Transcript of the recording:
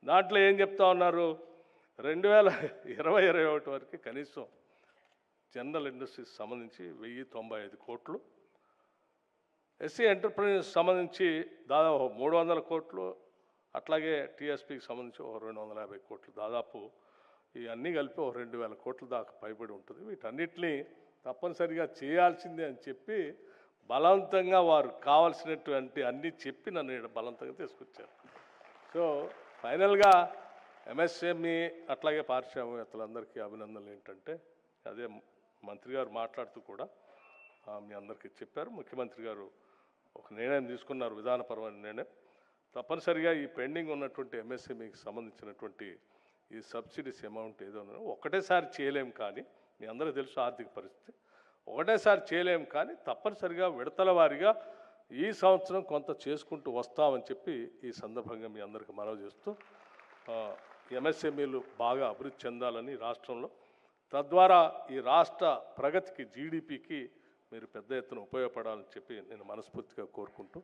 దాంట్లో ఏం చెప్తా ఉన్నారు 2021 వరకు కనీసం జనరల్ ఇండస్ట్రీస్ సంబంధించి 1095 కోట్లు, ఎస్సీ ఎంటర్ప్రైజెస్ సంబంధించి దాదాపు 300 కోట్లు, అట్లాగే టీఎస్పీకి సంబంధించి ఒక 250 కోట్లు, దాదాపు ఇవన్నీ కలిపి ఒక 2000 కోట్ల దాకా పైబడి ఉంటుంది. వీటన్నిటిని తప్పనిసరిగా చేయాల్సిందే అని చెప్పి బలవంతంగా వారు కావాల్సినటువంటి అన్నీ చెప్పి నన్ను ఈడ బలవంతంగా తీసుకొచ్చారు. సో ఫైనల్గా ఎంఎస్ఎంఈ అట్లాగే పారిశ్రామికవేత్తలందరికీ అభినందనలు. ఏంటంటే అదే మంత్రి గారు మాట్లాడుతూ కూడా మీ అందరికీ చెప్పారు, ముఖ్యమంత్రి గారు ఒక నిర్ణయం తీసుకున్నారు, విధానపరమైన నిర్ణయం. తప్పనిసరిగా ఈ పెండింగ్ ఉన్నటువంటి ఎంఎస్ఎంఈకి సంబంధించినటువంటి ఈ సబ్సిడీస్ అమౌంట్ ఏదో ఒకటేసారి చేయలేం, కానీ మీ అందరికీ తెలుసు ఆర్థిక పరిస్థితి, ఒకటేసారి చేయలేం, కానీ తప్పనిసరిగా విడతల వారీగా ఈ సంవత్సరం కొంత చేసుకుంటూ వస్తామని చెప్పి ఈ సందర్భంగా మీ అందరికీ మనవి చేస్తూ ఎంఎస్ఎంఈలు బాగా అభివృద్ధి చెందాలని రాష్ట్రంలో, తద్వారా ఈ రాష్ట్ర ప్రగతికి జీడిపికి మీరు పెద్ద ఎత్తున ఉపయోగపడాలని చెప్పి నేను మనస్ఫూర్తిగా కోరుకుంటూ